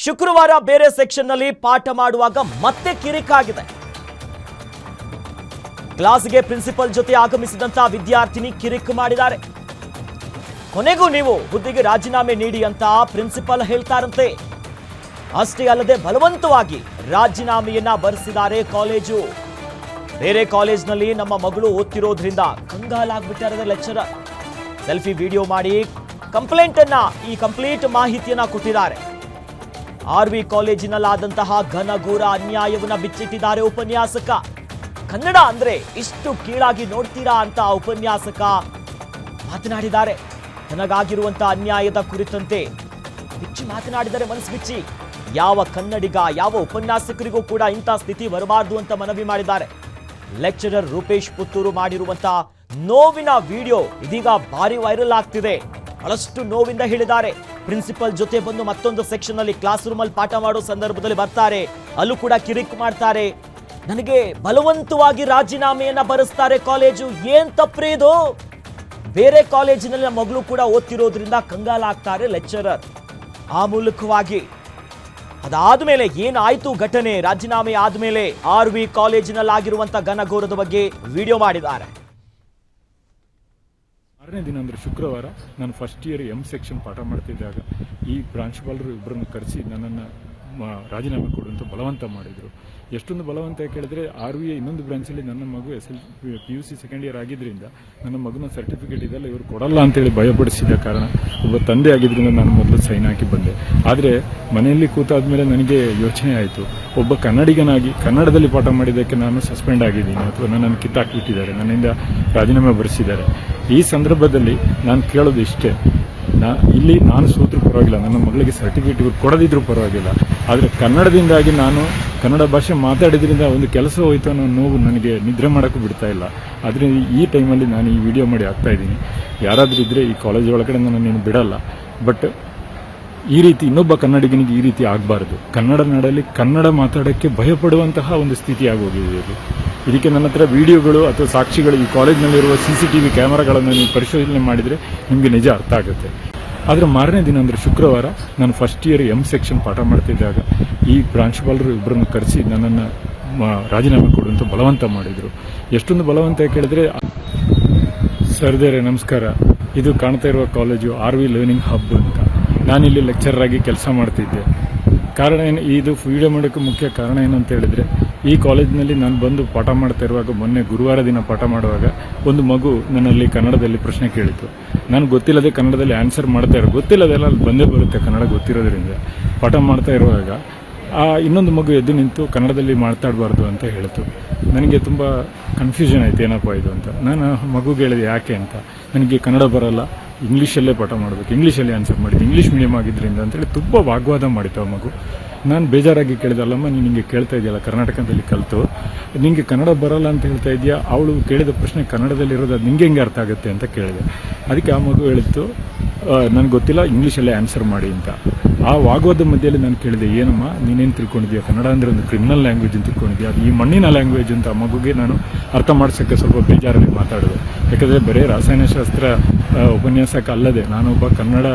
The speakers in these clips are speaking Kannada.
ಶುಕ್ರವಾರ ಬೇರೆ ಸೆಕ್ಷನ್ನಲ್ಲಿ ಪಾಠ ಮಾಡುವಾಗ ಮತ್ತೆ ಕಿರಿಕಾಗಿದೆ. ಕ್ಲಾಸ್ಗೆ ಪ್ರಿನ್ಸಿಪಲ್ ಜೊತೆ ಆಗಮಿಸಿದಂತ ವಿದ್ಯಾರ್ಥಿನಿ ಕಿರಿಕ್ ಮಾಡಿದ್ದಾರೆ. ಕೊನೆಗೂ ನೀವು ಹುದ್ದೆಗೆ ರಾಜೀನಾಮೆ ನೀಡಿ ಅಂತ ಪ್ರಿನ್ಸಿಪಲ್ ಹೇಳ್ತಾರಂತೆ. ಅಷ್ಟೇ ಅಲ್ಲದೆ ಬಲವಂತವಾಗಿ ರಾಜೀನಾಮೆಯನ್ನ ಬರೆಸಿದ್ದಾರೆ ಕಾಲೇಜು. ಬೇರೆ ಕಾಲೇಜ್ನಲ್ಲಿ ನಮ್ಮ ಮಗಳು ಓದ್ತಿರೋದ್ರಿಂದ ಕಂಗಾಲಾಗ್ಬಿಟ್ಟಿದ್ದಾರೆ ಲೆಕ್ಚರರ್. ಸೆಲ್ಫಿ ವಿಡಿಯೋ ಮಾಡಿ ಈ ಕಂಪ್ಲೀಟ್ ಮಾಹಿತಿಯನ್ನ ಕೊಟ್ಟಿದ್ದಾರೆ. ಆರ್ವಿ ಕಾಲೇಜಿನಲ್ಲಾದಂತಹ ಘನಘೋರ ಅನ್ಯಾಯವನ್ನ ಬಿಚ್ಚಿಟ್ಟಿದ್ದಾರೆ ಉಪನ್ಯಾಸಕ. ಕನ್ನಡ ಅಂದ್ರೆ ಇಷ್ಟು ಕೀಳಾಗಿ ನೋಡ್ತೀರಾ ಅಂತ ಉಪನ್ಯಾಸಕ ಮಾತನಾಡಿದ್ದಾರೆ. ತನಗಾಗಿರುವಂತಹ ಅನ್ಯಾಯದ ಕುರಿತಂತೆ ಬಿಚ್ಚಿ ಮಾತನಾಡಿದರೆ ಮನಸ್ಸು ಬಿಚ್ಚಿ. ಯಾವ ಕನ್ನಡಿಗ ಯಾವ ಉಪನ್ಯಾಸಕರಿಗೂ ಕೂಡ ಇಂಥ ಸ್ಥಿತಿ ಬರಬಾರದು ಅಂತ ಮನವಿ ಮಾಡಿದ್ದಾರೆ. ಲೆಕ್ಚರರ್ ರೂಪೇಶ್ ಪುತ್ತೂರು ಮಾಡಿರುವಂತಹ ನೋವಿನ ವಿಡಿಯೋ ಇದೀಗ ಭಾರಿ ವೈರಲ್ ಆಗ್ತಿದೆ. ಬಹಳಷ್ಟು ನೋವಿಂದ ಹೇಳಿದ್ದಾರೆ. ಪ್ರಿನ್ಸಿಪಲ್ ಜೊತೆ ಬಂದು ಮತ್ತೊಂದು ಸೆಕ್ಷನ್ ಅಲ್ಲಿ ಕ್ಲಾಸ್ ರೂಮ್ ಅಲ್ಲಿ ಪಾಠ ಮಾಡೋ ಸಂದರ್ಭದಲ್ಲಿ ಬರ್ತಾರೆ, ಅಲ್ಲೂ ಕೂಡ ಕಿರಿಕ್ ಮಾಡ್ತಾರೆ. ನನಗೆ ಬಲವಂತವಾಗಿ ರಾಜೀನಾಮೆಯನ್ನ ಬರೆಸ್ತಾರೆ ಕಾಲೇಜು. ಏನ್ ತಪ್ಪ್ರಿ ಇದು? ಬೇರೆ ಕಾಲೇಜಿನಲ್ಲಿ ಮಗಳು ಕೂಡ ಓದ್ತಿರೋದ್ರಿಂದ ಕಂಗಾಲಾಗ್ತಾರೆ ಲೆಕ್ಚರರ್. ಆ ಮೂಲಕವಾಗಿ ಅದಾದ್ಮೇಲೆ ಏನಾಯ್ತು ಘಟನೆ, ರಾಜೀನಾಮೆ ಆದ್ಮೇಲೆ ಆರ್ವಿ ಕಾಲೇಜಿನಲ್ಲಾಗಿರುವಂತ ಘನಘೋರದ ಬಗ್ಗೆ ವಿಡಿಯೋ ಮಾಡಿದ್ದಾರೆ. 6ನೇ ದಿನ ಅಂದರೆ ಶುಕ್ರವಾರ ನಾನು ಫಸ್ಟ್ ಇಯರ್ ಎಂ ಸೆಕ್ಷನ್ ಪಾಠ ಮಾಡ್ತಿದ್ದಾಗ ಈ ಪ್ರಾಂಶುಪಾಲರು ಇಬ್ಬರನ್ನು ಕರೆಸಿ ನನ್ನನ್ನು ರಾಜೀನಾಮೆ ಕೊಡುವಂತ ಬಲವಂತ ಮಾಡಿದರು. ಎಷ್ಟೊಂದು ಬಲವಂತ ಕೇಳಿದ್ರೆ ಆರ್ವಿ ಇನ್ನೊಂದು ಬ್ರಾಂಚಲ್ಲಿ ನನ್ನ ಮಗು PUC ಸೆಕೆಂಡ್ ಇಯರ್ ಆಗಿದ್ದರಿಂದ ನನ್ನ ಮಗುನ ಸರ್ಟಿಫಿಕೇಟ್ ಇದೆಲ್ಲ ಇವರು ಕೊಡಲ್ಲ ಅಂತೇಳಿ ಭಯಪಡಿಸಿದ ಕಾರಣ ಒಬ್ಬ ತಂದೆ ಆಗಿದ್ದರಿಂದ ನಾನು ಮೊದಲು ಸೈನ್ ಹಾಕಿ ಬಂದೆ. ಆದರೆ ಮನೆಯಲ್ಲಿ ಕೂತಾದ್ಮೇಲೆ ನನಗೆ ಯೋಚನೆ ಆಯಿತು, ಒಬ್ಬ ಕನ್ನಡಿಗನಾಗಿ ಕನ್ನಡದಲ್ಲಿ ಪಾಠ ಮಾಡಿದ್ದಕ್ಕೆ ನಾನು ಸಸ್ಪೆಂಡ್ ಆಗಿದ್ದೀನಿ ಅಥವಾ ನನ್ನನ್ನು ಕಿತ್ತಾಕ್ಬಿಟ್ಟಿದ್ದಾರೆ, ನನ್ನಿಂದ ರಾಜೀನಾಮೆ ಬರೆಸಿದ್ದಾರೆ. ಈ ಸಂದರ್ಭದಲ್ಲಿ ನಾನು ಕೇಳೋದು ಇಷ್ಟೇ, ಇಲ್ಲಿ ನಾನು ಸೋತ್ರೂ ಪರವಾಗಿಲ್ಲ, ನನ್ನ ಮಗಳಿಗೆ ಸರ್ಟಿಫಿಕೇಟ್ ಇವ್ರು ಕೊಡದಿದ್ರೂ ಪರವಾಗಿಲ್ಲ, ಆದರೆ ಕನ್ನಡದಿಂದಾಗಿ ನಾನು ಕನ್ನಡ ಭಾಷೆ ಮಾತಾಡಿದ್ರಿಂದ ಒಂದು ಕೆಲಸ ಹೋಯ್ತು ಅನ್ನೋ ನೋವು ನನಗೆ ನಿದ್ರೆ ಮಾಡೋಕ್ಕೂ ಬಿಡ್ತಾ ಇಲ್ಲ. ಆದ್ದರಿಂದ ಈ ಟೈಮಲ್ಲಿ ನಾನು ಈ ವಿಡಿಯೋ ಮಾಡಿ ಆಗ್ತಾ ಇದ್ದೀನಿ. ಯಾರಾದರೂ ಇದ್ದರೆ ಈ ಕಾಲೇಜ್ ಒಳಗಡೆ ನಾನು ಬಿಡಲ್ಲ. ಬಟ್ ಈ ರೀತಿ ಇನ್ನೊಬ್ಬ ಕನ್ನಡಿಗನಿಗೆ ಈ ರೀತಿ ಆಗಬಾರ್ದು. ಕನ್ನಡ ನಾಡಲ್ಲಿ ಕನ್ನಡ ಮಾತಾಡೋಕ್ಕೆ ಭಯಪಡುವಂತಹ ಒಂದು ಸ್ಥಿತಿ ಆಗೋಗಿದೆ ಇದು. ಇದಕ್ಕೆ ನನ್ನ ಹತ್ರ ವಿಡಿಯೋಗಳು ಅಥವಾ ಸಾಕ್ಷಿಗಳು ಈ ಕಾಲೇಜ್ನಲ್ಲಿರುವ CCTV ಕ್ಯಾಮರಾಗಳನ್ನು ನೀವು ಪರಿಶೋಧನೆ ಮಾಡಿದರೆ ನಿಮಗೆ ನಿಜ ಅರ್ಥ ಆಗುತ್ತೆ. ಆದರೆ 6ನೇ ದಿನ ಅಂದರೆ ಶುಕ್ರವಾರ ನಾನು ಫಸ್ಟ್ ಇಯರ್ ಎಂ ಸೆಕ್ಷನ್ ಪಾಠ ಮಾಡ್ತಿದ್ದಾಗ ಈ ಪ್ರಾಂಶುಪಾಲರು ಇಬ್ಬರನ್ನು ಕರೆಸಿ ನನ್ನನ್ನು ರಾಜೀನಾಮೆ ಕೊಡುವಂತ ಬಲವಂತ ಮಾಡಿದರು. ಎಷ್ಟೊಂದು ಬಲವಂತ ಕೇಳಿದ್ರೆ, ಸರ್ದೇರೆ ನಮಸ್ಕಾರ, ಇದು ಕಾಣ್ತಾ ಇರುವ ಕಾಲೇಜು ಆರ್ವಿ ಲರ್ನಿಂಗ್ ಹಬ್ ಅಂತ. ನಾನಿಲ್ಲಿ ಲೆಕ್ಚರರ್ ಆಗಿ ಕೆಲಸ ಮಾಡ್ತಿದ್ದೆ. ಕಾರಣ ಏನು, ಇದು ವಿಡಿಯೋ ಮಾಡೋಕ್ಕೆ ಮುಖ್ಯ ಕಾರಣ ಏನಂತ ಹೇಳಿದ್ರೆ, ಈ ಕಾಲೇಜಿನಲ್ಲಿ ನಾನು ಬಂದು ಪಾಠ ಮಾಡ್ತಾ ಇರುವಾಗ ಮೊನ್ನೆ ಗುರುವಾರ ದಿನ ಪಾಠ ಮಾಡುವಾಗ ಒಂದು ಮಗು ನನ್ನಲ್ಲಿ ಕನ್ನಡದಲ್ಲಿ ಪ್ರಶ್ನೆ ಕೇಳಿತು. ನಾನು ಗೊತ್ತಿಲ್ಲದೆ ಕನ್ನಡದಲ್ಲಿ ಆನ್ಸರ್ ಮಾಡ್ತಾ ಗೊತ್ತಿಲ್ಲದೆಲ್ಲ ಅಲ್ಲಿ ಬಂದೇ ಬರುತ್ತೆ ಕನ್ನಡ ಗೊತ್ತಿರೋದ್ರಿಂದ. ಪಾಠ ಮಾಡ್ತಾ ಇರುವಾಗ ಇನ್ನೊಂದು ಮಗು ಎದ್ದು ನಿಂತು ಕನ್ನಡದಲ್ಲಿ ಮಾತಾಡಬಾರ್ದು ಅಂತ ಹೇಳಿತು. ನನಗೆ ತುಂಬ ಕನ್ಫ್ಯೂಷನ್ ಆಯಿತು, ಏನಪ್ಪ ಇದು ಅಂತ. ನಾನು ಮಗುಗೆ ಹೇಳಿದೆ ಯಾಕೆ ಅಂತ. ನನಗೆ ಕನ್ನಡ ಬರಲ್ಲ, ಇಂಗ್ಲೀಷಲ್ಲೇ ಪಾಠ ಮಾಡಬೇಕು, ಇಂಗ್ಲೀಷಲ್ಲಿ ಆನ್ಸರ್ ಮಾಡಿದ್ದು, ಇಂಗ್ಲೀಷ್ ಮೀಡಿಯಮ್ ಆಗಿದ್ದರಿಂದ ಅಂತೇಳಿ ತುಂಬ ವಾಗ್ವಾದ ಮಾಡಿತು ಆ ಮಗು. ನಾನು ಬೇಜಾರಾಗಿ ಕೇಳಿದಲ್ಲಮ್ಮ, ನೀನು ನಿಮಗೆ ಕೇಳ್ತಾ ಇದೆಯಲ್ಲ ಕರ್ನಾಟಕದಲ್ಲಿ ಕಲಿತು, ನಿಮಗೆ ಕನ್ನಡ ಬರಲ್ಲ ಅಂತ ಹೇಳ್ತಾ ಇದೆಯಾ, ಅವಳು ಕೇಳಿದ ಪ್ರಶ್ನೆ ಕನ್ನಡದಲ್ಲಿರೋದು ಅದು ನಿಂಗೆ ಹೆಂಗೆ ಅರ್ಥ ಆಗುತ್ತೆ ಅಂತ ಕೇಳಿದೆ. ಅದಕ್ಕೆ ಆ ಮಗು ಹೇಳಿತ್ತು, ನನಗೆ ಗೊತ್ತಿಲ್ಲ, ಇಂಗ್ಲೀಷಲ್ಲೇ ಆನ್ಸರ್ ಮಾಡಿ ಅಂತ. ಆ ವಾಗ್ವಾದ ಮಧ್ಯದಲ್ಲಿ ನಾನು ಕೇಳಿದೆ, ಏನಮ್ಮ ನೀನೇನು ತಿಳ್ಕೊಂಡಿದ್ಯಾ, ಕನ್ನಡ ಅಂದರೆ ಒಂದು ಕ್ರಿಮಿನಲ್ ಲ್ಯಾಂಗ್ವೇಜ್ ಅಂತ ತಿಳ್ಕೊಂಡಿದ್ಯಾ, ಅದು ಈ ಮಣ್ಣಿನ ಲ್ಯಾಂಗ್ವೇಜ್ ಅಂತ ಆ ಮಗುಗೆ ನಾನು ಅರ್ಥ ಮಾಡಿಸೋಕ್ಕೆ ಸ್ವಲ್ಪ ಬೇಜಾರಲ್ಲಿ ಮಾತಾಡಿದೆ. ಯಾಕಂದರೆ ಬರೀ ರಾಸಾಯನಶಾಸ್ತ್ರ ಉಪನ್ಯಾಸಕ ಅಲ್ಲದೆ ನಾನೊಬ್ಬ ಕನ್ನಡ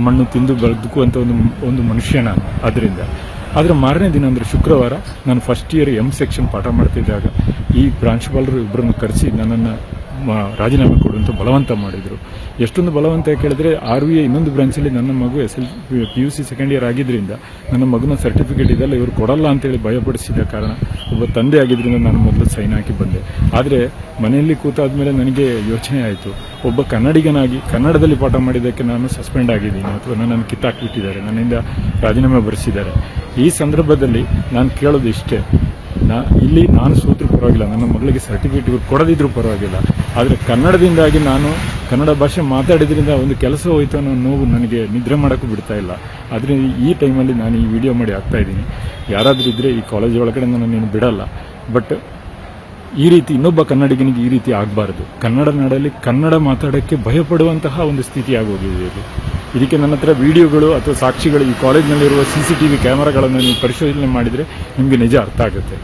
ಮಣ್ಣು ತಿಂದು ಬದುಕುವಂಥ ಒಂದು ಮನುಷ್ಯ ನಾನು. ಅದರಿಂದ ಆದರೆ 6ನೇ ದಿನ ಅಂದರೆ ಶುಕ್ರವಾರ ನಾನು ಫಸ್ಟ್ ಇಯರ್ ಎಂ ಸೆಕ್ಷನ್ ಪಾಠ ಮಾಡ್ತಿದ್ದಾಗ ಈ ಪ್ರಾಂಶುಪಾಲರು ಇಬ್ಬರನ್ನು ಕರೆಸಿ ನನ್ನನ್ನು ರಾಜೀನಾಮೆ ಕೊಡುವಂತ ಬಲವಂತ ಮಾಡಿದರು. ಎಷ್ಟೊಂದು ಬಲವಂತ ಕೇಳಿದ್ರೆ, ಆರ್ವಿ ಇನ್ನೊಂದು ಬ್ರಾಂಚಲ್ಲಿ ನನ್ನ ಮಗು PUC ಸೆಕೆಂಡ್ ಇಯರ್ ಆಗಿದ್ದರಿಂದ ನನ್ನ ಮಗುನ ಸರ್ಟಿಫಿಕೇಟ್ ಇದೆಲ್ಲ ಇವರು ಕೊಡಲ್ಲ ಅಂತೇಳಿ ಭಯಪಡಿಸಿದ ಕಾರಣ ಒಬ್ಬ ತಂದೆ ಆಗಿದ್ದರಿಂದ ನಾನು ಮೊದಲು ಸೈನ್ ಹಾಕಿ ಬಂದೆ. ಆದರೆ ಮನೆಯಲ್ಲಿ ಕೂತಾದ್ಮೇಲೆ ನನಗೆ ಯೋಚನೆ ಆಯಿತು, ಒಬ್ಬ ಕನ್ನಡಿಗನಾಗಿ ಕನ್ನಡದಲ್ಲಿ ಪಾಠ ಮಾಡಿದ್ದಕ್ಕೆ ನಾನು ಸಸ್ಪೆಂಡ್ ಆಗಿದ್ದೀನಿ ಅಥವಾ ನನ್ನನ್ನು ಕಿತ್ತಾಕ್ಬಿಟ್ಟಿದ್ದಾರೆ, ನನ್ನಿಂದ ರಾಜೀನಾಮೆ ಬರೆಸಿದ್ದಾರೆ. ಈ ಸಂದರ್ಭದಲ್ಲಿ ನಾನು ಕೇಳೋದು ಇಷ್ಟೇ, ಇಲ್ಲಿ ನಾನು ಸೋತ್ರೂ ಪರವಾಗಿಲ್ಲ, ನನ್ನ ಮಗಳಿಗೆ ಸರ್ಟಿಫಿಕೇಟ್ ಇವ್ರು ಕೊಡದಿದ್ರೂ ಪರವಾಗಿಲ್ಲ, ಆದರೆ ಕನ್ನಡದಿಂದಾಗಿ ನಾನು ಕನ್ನಡ ಭಾಷೆ ಮಾತಾಡಿದ್ರಿಂದ ಒಂದು ಕೆಲಸ ಹೋಯ್ತು ಅನ್ನೋ ನೋವು ನನಗೆ ನಿದ್ರೆ ಮಾಡೋಕ್ಕೂ ಬಿಡ್ತಾ ಇಲ್ಲ. ಆದ್ದರಿಂದ ಈ ಟೈಮಲ್ಲಿ ನಾನು ಈ ವಿಡಿಯೋ ಮಾಡಿ ಆಗ್ತಾ ಇದ್ದೀನಿ. ಯಾರಾದರೂ ಇದ್ದರೆ ಈ ಕಾಲೇಜ್ ಒಳಗಡೆ ನಾನು ಬಿಡಲ್ಲ. ಬಟ್ ಈ ರೀತಿ ಇನ್ನೊಬ್ಬ ಕನ್ನಡಿಗನಿಗೆ ಈ ರೀತಿ ಆಗಬಾರ್ದು. ಕನ್ನಡ ನಾಡಲ್ಲಿ ಕನ್ನಡ ಮಾತಾಡೋಕ್ಕೆ ಭಯಪಡುವಂತಹ ಒಂದು ಸ್ಥಿತಿ ಆಗೋಗಿದೆ ಇದು. ಇದಕ್ಕೆ ನನ್ನ ಹತ್ರ ವಿಡಿಯೋಗಳು ಅಥವಾ ಸಾಕ್ಷಿಗಳು ಈ ಕಾಲೇಜ್ನಲ್ಲಿರುವ CCTV ಕ್ಯಾಮರಾಗಳನ್ನು ನೀವು ಪರಿಶೋಧನೆ ಮಾಡಿದರೆ ನಿಮಗೆ ನಿಜ ಅರ್ಥ ಆಗುತ್ತೆ.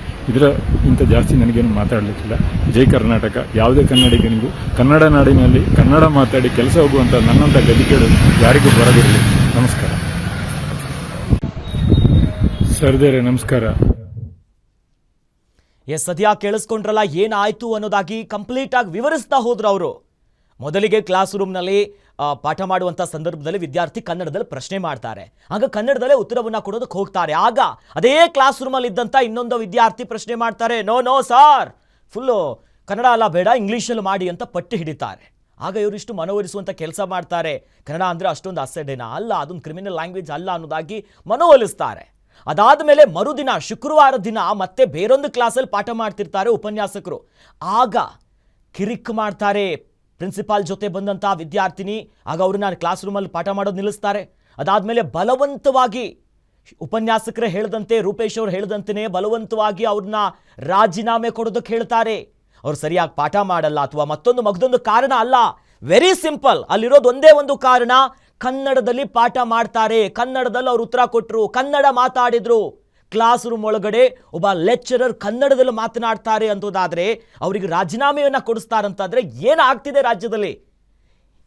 ಇಂಥ ಜಾಸ್ತಿ ನನಗೇನು ಮಾತಾಡಲಿಕ್ಕಿಲ್ಲ. ಜೈ ಕರ್ನಾಟಕ. ಯಾವುದೇ ಕನ್ನಡಿಗನಿಗೂ ಕನ್ನಡ ನಾಡಿನಲ್ಲಿ ಕನ್ನಡ ಮಾತಾಡಿ ಕೆಲಸ ಹೋಗುವಂಥ ನನ್ನಂಥ ಗದಿಗಳು ಯಾರಿಗೂ ಬರದಿರಲಿ. ನಮಸ್ಕಾರ. ಸರ್ದೇರೆ ನಮಸ್ಕಾರ. ಸದ್ಯ ಕೇಳಿಸ್ಕೊಂಡ್ರಲ್ಲ ಏನಾಯ್ತು ಅನ್ನೋದಾಗಿ ಕಂಪ್ಲೀಟ್ ಆಗಿ ವಿವರಿಸ್ತಾ ಹೋದ್ರು ಅವರು. ಮೊದಲಿಗೆ ಕ್ಲಾಸ್ ರೂಮ್ನಲ್ಲಿ ಪಾಠ ಮಾಡುವಂಥ ಸಂದರ್ಭದಲ್ಲಿ ವಿದ್ಯಾರ್ಥಿ ಕನ್ನಡದಲ್ಲಿ ಪ್ರಶ್ನೆ ಮಾಡ್ತಾರೆ. ಆಗ ಕನ್ನಡದಲ್ಲೇ ಉತ್ತರವನ್ನು ಕೊಡೋದಕ್ಕೆ ಹೋಗ್ತಾರೆ. ಆಗ ಅದೇ ಕ್ಲಾಸ್ ರೂಮಲ್ಲಿ ಇದ್ದಂಥ ಇನ್ನೊಂದು ವಿದ್ಯಾರ್ಥಿ ಪ್ರಶ್ನೆ ಮಾಡ್ತಾರೆ. ನೋ ಸಾರ್, ಫುಲ್ಲು ಕನ್ನಡ ಅಲ್ಲ, ಬೇಡ ಇಂಗ್ಲೀಷಲ್ಲಿ ಮಾಡಿ ಅಂತ ಪಟ್ಟಿ ಹಿಡಿತಾರೆ. ಆಗ ಇವರಿಷ್ಟು ಮನವೊಲಿಸುವಂಥ ಕೆಲಸ ಮಾಡ್ತಾರೆ. ಕನ್ನಡ ಅಂದರೆ ಅಷ್ಟೊಂದು ಅಸಡ್ಡೆನಾ? ಅಲ್ಲ, ಅದೊಂದು ಕ್ರಿಮಿನಲ್ ಲ್ಯಾಂಗ್ವೇಜ್ ಅಲ್ಲ ಅನ್ನೋದಾಗಿ ಮನವೊಲಿಸ್ತಾರೆ. ಅದಾದ ಮೇಲೆ ಮರುದಿನ ಶುಕ್ರವಾರ ದಿನ ಮತ್ತೆ ಬೇರೊಂದು ಕ್ಲಾಸಲ್ಲಿ ಪಾಠ ಮಾಡ್ತಿರ್ತಾರೆ ಉಪನ್ಯಾಸಕರು. ಆಗ ಕಿರಿಕ್ ಮಾಡ್ತಾರೆ ಪ್ರಿನ್ಸಿಪಾಲ್ ಜೊತೆ ಬಂದಂಥ ವಿದ್ಯಾರ್ಥಿನಿ. ಆಗ ಅವ್ರನ್ನ ಕ್ಲಾಸ್ ರೂಮಲ್ಲಿ ಪಾಠ ಮಾಡೋದು ನಿಲ್ಲಿಸ್ತಾರೆ. ಅದಾದಮೇಲೆ ಬಲವಂತವಾಗಿ ಉಪನ್ಯಾಸಕರೇ ಹೇಳ್ದಂತೆ, ರೂಪೇಶ್ ಅವರು ಹೇಳ್ದಂತೆಯೇ ಬಲವಂತವಾಗಿ ಅವ್ರನ್ನ ರಾಜೀನಾಮೆ ಕೊಡೋದಕ್ಕೆ ಹೇಳ್ತಾರೆ. ಅವ್ರು ಸರಿಯಾಗಿ ಪಾಠ ಮಾಡಲ್ಲ ಅಥವಾ ಮತ್ತೊಂದು ಕಾರಣ ಅಲ್ಲ. ವೆರಿ ಸಿಂಪಲ್, ಅಲ್ಲಿರೋದು ಒಂದೇ ಒಂದು ಕಾರಣ. ಕನ್ನಡದಲ್ಲಿ ಪಾಠ ಮಾಡ್ತಾರೆ, ಕನ್ನಡದಲ್ಲಿ ಅವ್ರು ಉತ್ತರ ಕೊಟ್ಟರು, ಕನ್ನಡ ಮಾತಾಡಿದ್ರು. ಕ್ಲಾಸ್ ರೂಮ್ ಒಳಗಡೆ ಒಬ್ಬ ಲೆಕ್ಚರರ್ ಕನ್ನಡದಲ್ಲಿ ಮಾತನಾಡ್ತಾರೆ ಅಂತೋದಾದ್ರೆ ಅವರಿಗೆ ರಾಜೀನಾಮೆಯನ್ನು ಕೊಡಿಸ್ತಾರಂತಾದ್ರೆ ಏನಾಗ್ತಿದೆ ರಾಜ್ಯದಲ್ಲಿ?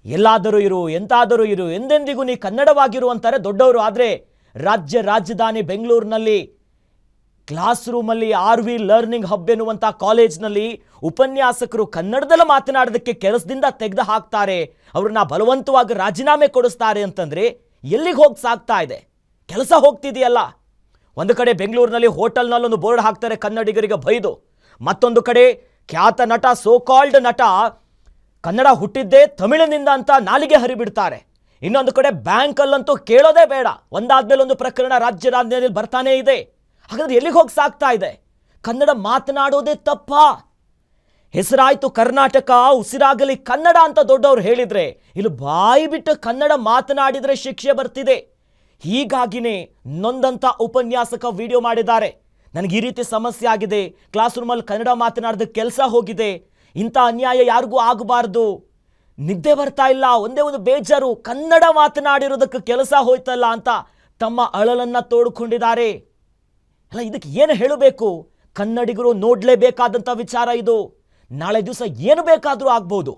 ಎಲ್ಲಾದರೂ ಇರು, ಎಂತಾದರೂ ಇರು, ಎಂದೆಂದಿಗೂ ನೀ ಕನ್ನಡವಾಗಿರು ಅಂತಾರೆ ದೊಡ್ಡವರು. ಆದರೆ ರಾಜ್ಯ ರಾಜಧಾನಿ ಬೆಂಗಳೂರಿನಲ್ಲಿ ಕ್ಲಾಸ್ ರೂಮಲ್ಲಿ RV ಲರ್ನಿಂಗ್ ಹಬ್ ಎನ್ನುವಂಥ ಕಾಲೇಜ್ನಲ್ಲಿ ಉಪನ್ಯಾಸಕರು ಕನ್ನಡದಲ್ಲಿ ಮಾತನಾಡೋದಕ್ಕೆ ಕೆಲಸದಿಂದ ತೆಗೆದು ಹಾಕ್ತಾರೆ. ಅವ್ರನ್ನ ಬಲವಂತವಾಗಿ ರಾಜೀನಾಮೆ ಕೊಡಿಸ್ತಾರೆ ಅಂತಂದರೆ ಎಲ್ಲಿಗೆ ಹೋಗಿ ಸಾಗ್ತಾ ಇದೆ? ಕೆಲಸ ಹೋಗ್ತಿದೆಯಲ್ಲ. ಒಂದು ಕಡೆ ಬೆಂಗಳೂರಿನಲ್ಲಿ ಹೋಟೆಲ್ನಲ್ಲೊಂದು ಬೋರ್ಡ್ ಹಾಕ್ತಾರೆ ಕನ್ನಡಿಗರಿಗೆ ಬೈದು. ಮತ್ತೊಂದು ಕಡೆ ಖ್ಯಾತ ನಟ, ಸೋ ಕಾಲ್ಡ್ ನಟ, ಕನ್ನಡ ಹುಟ್ಟಿದ್ದೇ ತಮಿಳಿನಿಂದ ಅಂತ ನಾಲಿಗೆ ಹರಿಬಿಡ್ತಾರೆ. ಇನ್ನೊಂದು ಕಡೆ ಬ್ಯಾಂಕಲ್ಲಂತೂ ಕೇಳೋದೇ ಬೇಡ, ಒಂದಾದ್ಮೇಲೆ ಒಂದು ಪ್ರಕರಣ ರಾಜ್ಯ ರಾಜಧಾನಿಯಲ್ಲಿ ಬರ್ತಾನೇ ಇದೆ. ಹಾಗಾದ್ರೆ ಎಲ್ಲಿಗೆ ಹೋಗಿ ಸಾಗ್ತಾ ಇದೆ? ಕನ್ನಡ ಮಾತನಾಡೋದೇ ತಪ್ಪಾ? ಹೆಸರಾಯ್ತು ಕರ್ನಾಟಕ, ಉಸಿರಾಗಲಿ ಕನ್ನಡ ಅಂತ ದೊಡ್ಡವರು ಹೇಳಿದ್ರೆ ಇಲ್ಲಿ ಬಾಯಿ ಬಿಟ್ಟು ಕನ್ನಡ ಮಾತನಾಡಿದರೆ ಶಿಕ್ಷೆ ಬರ್ತಿದೆ. ಹೀಗಾಗಿನೇ ನೊಂದಂಥ ಉಪನ್ಯಾಸಕ ವಿಡಿಯೋ ಮಾಡಿದ್ದಾರೆ. ನನಗೆ ಈ ರೀತಿ ಸಮಸ್ಯೆ ಆಗಿದೆ, ಕ್ಲಾಸ್ ರೂಮಲ್ಲಿ ಕನ್ನಡ ಮಾತನಾಡೋದಕ್ಕೆ ಕೆಲಸ ಹೋಗಿದೆ, ಇಂಥ ಅನ್ಯಾಯ ಯಾರಿಗೂ ಆಗಬಾರ್ದು, ನಿದ್ದೆ ಬರ್ತಾ ಇಲ್ಲ, ಒಂದೇ ಒಂದು ಬೇಜಾರು, ಕನ್ನಡ ಮಾತನಾಡಿರೋದಕ್ಕೆ ಕೆಲಸ ಹೋಯ್ತಲ್ಲ ಅಂತ ತಮ್ಮ ಅಳಲನ್ನು ತೋಡ್ಕೊಂಡಿದ್ದಾರೆ. ಅಲ್ಲ, ಇದಕ್ಕೆ ಏನು ಹೇಳಬೇಕು? ಕನ್ನಡಿಗರು ನೋಡಲೇಬೇಕಾದಂಥ ವಿಚಾರ ಇದು. ನಾಳೆ ದಿವಸ ಏನು ಬೇಕಾದರೂ ಆಗ್ಬೋದು.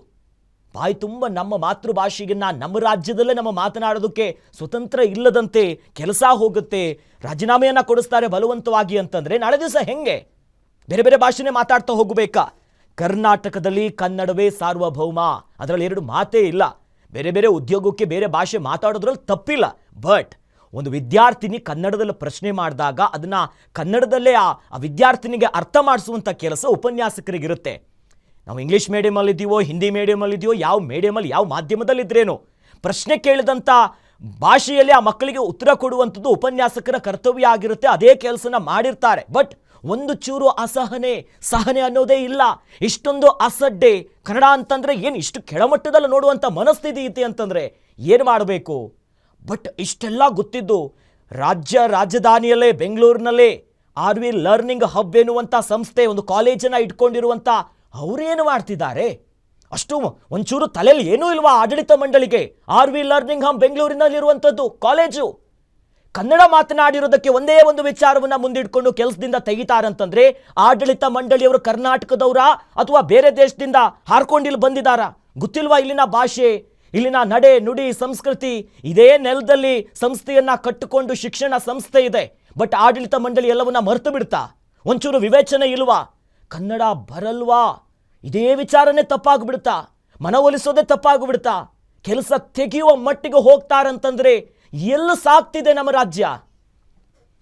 ಬಾಯಿ ತುಂಬ ನಮ್ಮ ಮಾತೃಭಾಷೆಯನ್ನ ನಮ್ಮ ರಾಜ್ಯದಲ್ಲೇ ನಮ್ಮ ಮಾತನಾಡೋದಕ್ಕೆ ಸ್ವತಂತ್ರ ಇಲ್ಲದಂತೆ ಕೆಲಸ ಹೋಗುತ್ತೆ, ರಾಜೀನಾಮೆಯನ್ನು ಕೊಡಿಸ್ತಾರೆ ಬಲವಂತವಾಗಿ ಅಂತಂದರೆ ನಾಳೆ ದಿವಸ ಹೆಂಗೆ? ಬೇರೆ ಬೇರೆ ಭಾಷೆನೇ ಮಾತಾಡ್ತಾ ಹೋಗಬೇಕಾ? ಕರ್ನಾಟಕದಲ್ಲಿ ಕನ್ನಡವೇ ಸಾರ್ವಭೌಮ, ಅದರಲ್ಲಿ ಎರಡು ಮಾತೇ ಇಲ್ಲ. ಬೇರೆ ಬೇರೆ ಉದ್ಯೋಗಕ್ಕೆ ಬೇರೆ ಭಾಷೆ ಮಾತಾಡೋದ್ರಲ್ಲಿ ತಪ್ಪಿಲ್ಲ. ಬಟ್ ಒಂದು ವಿದ್ಯಾರ್ಥಿನಿ ಕನ್ನಡದಲ್ಲಿ ಪ್ರಶ್ನೆ ಮಾಡಿದಾಗ ಅದನ್ನು ಕನ್ನಡದಲ್ಲೇ ಆ ವಿದ್ಯಾರ್ಥಿನಿಗೆ ಅರ್ಥ ಮಾಡಿಸುವಂಥ ಕೆಲಸ ಉಪನ್ಯಾಸಕರಿಗಿರುತ್ತೆ. ನಾವು ಇಂಗ್ಲೀಷ್ ಮೀಡಿಯಮಲ್ಲಿದ್ದೀವೋ, ಹಿಂದಿ ಮೀಡಿಯಮಲ್ಲಿದ್ದೀವೋ, ಯಾವ ಮೀಡಿಯಮಲ್ಲಿ ಯಾವ ಮಾಧ್ಯಮದಲ್ಲಿದ್ದರೇನೋ ಪ್ರಶ್ನೆ ಕೇಳಿದಂಥ ಭಾಷೆಯಲ್ಲಿ ಆ ಮಕ್ಕಳಿಗೆ ಉತ್ತರ ಕೊಡುವಂಥದ್ದು ಉಪನ್ಯಾಸಕರ ಕರ್ತವ್ಯ ಆಗಿರುತ್ತೆ. ಅದೇ ಕೆಲಸನ ಮಾಡಿರ್ತಾರೆ. ಬಟ್ ಒಂದು ಚೂರು ಸಹನೆ ಅನ್ನೋದೇ ಇಲ್ಲ. ಇಷ್ಟೊಂದು ಅಸಡ್ಡೆ. ಕನ್ನಡ ಅಂತಂದರೆ ಏನು ಇಷ್ಟು ಕೆಳಮಟ್ಟದಲ್ಲಿ ನೋಡುವಂಥ ಮನಸ್ಥಿತಿ ಐತಿ ಅಂತಂದರೆ ಏನು ಮಾಡಬೇಕು? ಬಟ್ ಇಷ್ಟೆಲ್ಲ ಗೊತ್ತಿದ್ದು ರಾಜ್ಯ ರಾಜಧಾನಿಯಲ್ಲೇ ಬೆಂಗಳೂರಿನಲ್ಲೇ RV ಲರ್ನಿಂಗ್ ಹಬ್ ಎನ್ನುವಂಥ ಸಂಸ್ಥೆ, ಒಂದು ಕಾಲೇಜನ್ನು ಇಟ್ಕೊಂಡಿರುವಂಥ ಅವರೇನು ಮಾಡ್ತಿದ್ದಾರೆ? ಅಷ್ಟು ಒಂಚೂರು ತಲೆಯಲ್ಲಿ ಏನೂ ಇಲ್ವಾ ಆಡಳಿತ ಮಂಡಳಿಗೆ? RV ಲರ್ನಿಂಗ್ ಹಬ್ ಬೆಂಗಳೂರಿನಲ್ಲಿರುವಂಥದ್ದು ಕಾಲೇಜು. ಕನ್ನಡ ಮಾತನಾಡಿರೋದಕ್ಕೆ ಒಂದೇ ಒಂದು ವಿಚಾರವನ್ನು ಮುಂದಿಟ್ಕೊಂಡು ಕೆಲಸದಿಂದ ತೆಗಿತಾರಂತಂದ್ರೆ ಆಡಳಿತ ಮಂಡಳಿಯವರು ಕರ್ನಾಟಕದವರ ಅಥವಾ ಬೇರೆ ದೇಶದಿಂದ ಹಾರ್ಕೊಂಡಿಲ್ಲಿ ಬಂದಿದ್ದಾರಾ? ಗೊತ್ತಿಲ್ವಾ ಇಲ್ಲಿನ ಭಾಷೆ, ಇಲ್ಲಿನ ನಡೆ ನುಡಿ ಸಂಸ್ಕೃತಿ? ಇದೇ ನೆಲದಲ್ಲಿ ಸಂಸ್ಥೆಯನ್ನ ಕಟ್ಟಿಕೊಂಡು ಶಿಕ್ಷಣ ಸಂಸ್ಥೆ ಇದೆ. ಬಟ್ ಆಡಳಿತ ಮಂಡಳಿ ಎಲ್ಲವನ್ನ ಮರೆತು ಬಿಡ್ತಾ? ಒಂಚೂರು ವಿವೇಚನೆ ಇಲ್ವಾ? ಕನ್ನಡ ಬರಲ್ವಾ? ಇದೇ ವಿಚಾರನೇ ತಪ್ಪಾಗ್ಬಿಡ್ತಾ? ಮನವೊಲಿಸೋದೇ ತಪ್ಪಾಗ್ಬಿಡ್ತಾ? ಕೆಲಸ ತೆಗೆಯುವ ಮಟ್ಟಿಗೆ ಹೋಗ್ತಾರಂತಂದ್ರೆ ಎಲ್ಲ ಸಾಕ್ತಿದೆ ನಮ್ಮ ರಾಜ್ಯ.